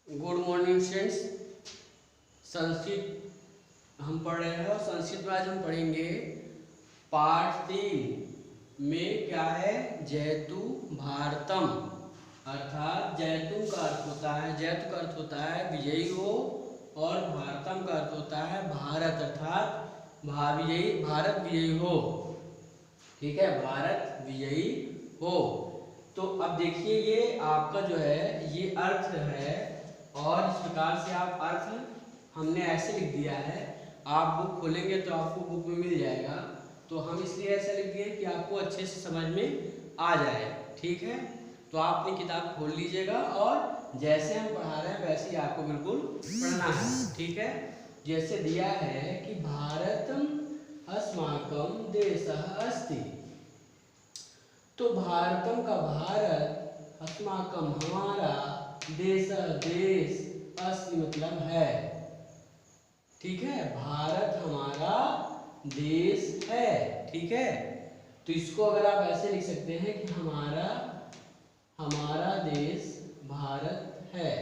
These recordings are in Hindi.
Good morning students. संस्कृत हम पढ़ रहे हैं और संस्कृत में आज हम पढ़ेंगे पाठ 3 में क्या है, जयतु भारतम। अर्थात जयतु का अर्थ होता है, जयतु का अर्थ होता है विजयी हो, और भारतम का अर्थ होता है भारत, अर्थात भारत विजयी हो। ठीक है, भारत विजयी हो। तो अब देखिए ये आपका जो है ये अर्थ है, और इस प्रकार से आप अर्थ हमने ऐसे लिख दिया है। आप बुक खोलेंगे तो आपको बुक में मिल जाएगा, तो हम इसलिए ऐसा लिख दिए कि आपको अच्छे से समझ में आ जाए। ठीक है, तो आप अपनी किताब खोल लीजिएगा और जैसे हम पढ़ा रहे हैं वैसे ही आपको बिल्कुल पढ़ना है। ठीक है, जैसे दिया है कि भारतम अस्माकं देशः अस्ति, तो भारतम का भारत, अस्माकं हमारा, देश देश, अस्ति मतलब है। ठीक है, भारत हमारा देश है। ठीक है, तो इसको अगर आप ऐसे लिख सकते हैं कि हमारा देश भारत है।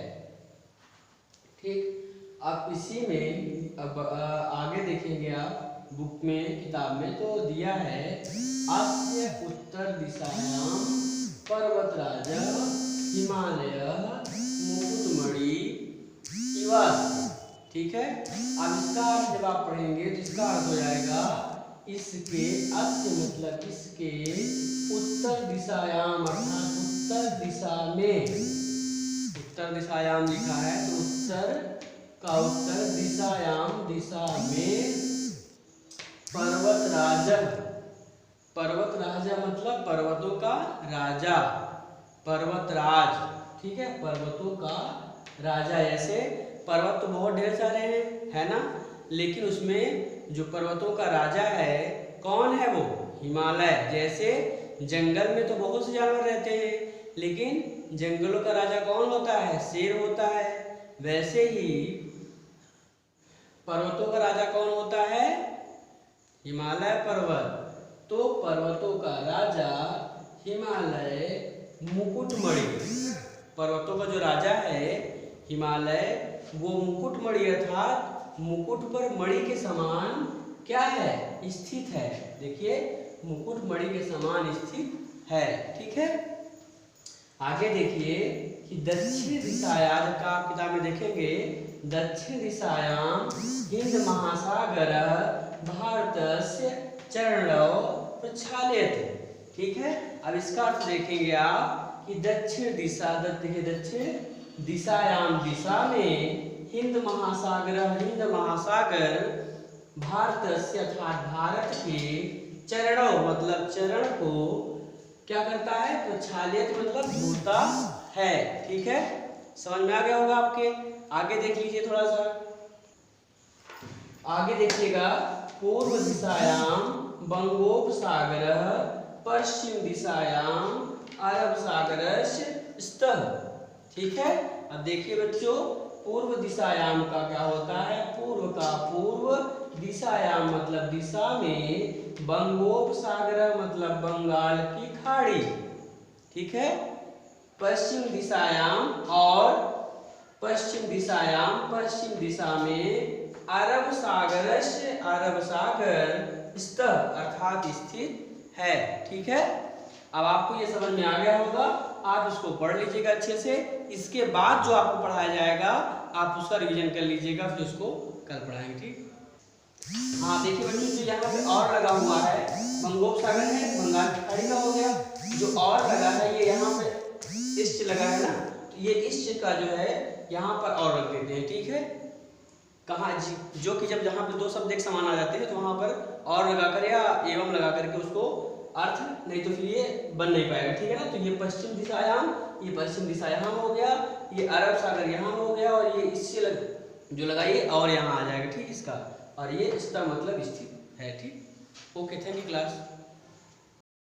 ठीक, अब इसी में अब आगे देखेंगे आप बुक में, किताब में, तो दिया है अस्य उत्तर दिशायां पर्वतराज हिमालय मुकुटमणि इवास्ति। ठीक है, अब इसका अर्थ जब आप पढ़ेंगे तो इसका अर्थ हो जाएगा इसके, अस्य मतलब इसके, उत्तर दिशायाम अर्थात उत्तर दिशा में, उत्तर दिशायाम लिखा है तो उत्तर का उत्तर, दिशायाम दिशा में, पर्वत राजा, पर्वत राजा मतलब पर्वतों का राजा, पर्वतराज। ठीक है, पर्वतों का राजा। ऐसे पर्वत तो बहुत ढेर सारे हैं, है ना, लेकिन उसमें जो पर्वतों का राजा है कौन है, वो हिमालय। जैसे जंगल में तो बहुत से जानवर रहते हैं, लेकिन जंगलों का राजा कौन होता है, शेर होता है। वैसे ही पर्वतों का राजा कौन होता है, हिमालय पर्वत। तो पर्वतों का राजा हिमालय मुकुटमणि, पर्वतों का जो राजा है हिमालय, वो मुकुटमणि अर्थात मुकुट पर मणि के समान क्या है, स्थित है। देखिए मुकुटमणि के समान स्थित है। ठीक है, आगे देखिए कि दक्षिण दिशायां का आप किताब में देखेंगे, दक्षिण दिशायां हिंद महासागर भारतस्य चरणौ प्रक्षाल्यते। ठीक है, अब इसका अर्थ देखेंगे आप कि दक्षिण दिशा, देखिए दक्षिण दिशायाम दिशा में, हिंद महासागर, हिंद महासागर, भारतस्य अर्थात भारत के, चरणों मतलब चरण को क्या करता है, प्रक्षाल्यते मतलब धोता है। ठीक है, समझ में आ गया होगा आपके। आगे देख लीजिए थोड़ा सा, आगे देखिएगा, पूर्व दिशायाम बंगोपसागर, पश्चिम दिशायाम अरब सागर स्तः। ठीक है, अब देखिए बच्चों, पूर्व दिशायाम का क्या होता है, पूर्व का पूर्व, दिशायाम मतलब दिशा में, बंगोपसागर मतलब बंगाल की खाड़ी। ठीक है, पश्चिम दिशायाम, और पश्चिम दिशायाम पश्चिम दिशा में, अरब सागर से अरब सागर स्तः अर्थात स्थित है। ठीक है, अब आपको ये समझ में आ गया होगा, आप इसको पढ़ लीजिएगा अच्छे से। इसके बाद जो आपको पढ़ाया जाएगा आप उसका रिवीजन कर लीजिएगा, फिर उसको कल पढ़ाएंगे। ठीक, हाँ देखिए बच्चों, जो यहाँ पे और लगा हुआ है, बंगोपसागर है, बंगाल की खाड़ी का हो गया। जो और लगा है ये यहाँ पे इष्ट लगा है ना, तो ये इष्ट का जो है यहाँ पर और रख देते हैं। ठीक है, कहाँ जो कि जब जहाँ पे दो शब्द एक समान आ जाते हैं तो वहाँ पर और लगाकर या एवं लगा करके उसको अर्थ, नहीं तो फिर ये बन नहीं पाएगा। ठीक है ना, तो ये पश्चिम दिशायाम, ये पश्चिम दिशा यहाँ हो गया, ये अरब सागर यहाँ हो गया, और ये इससे जो लगाइए और यहाँ आ जाएगा। ठीक, इसका, और ये इसका मतलब स्थित है। ठीक, ओके, थैंक यू क्लास।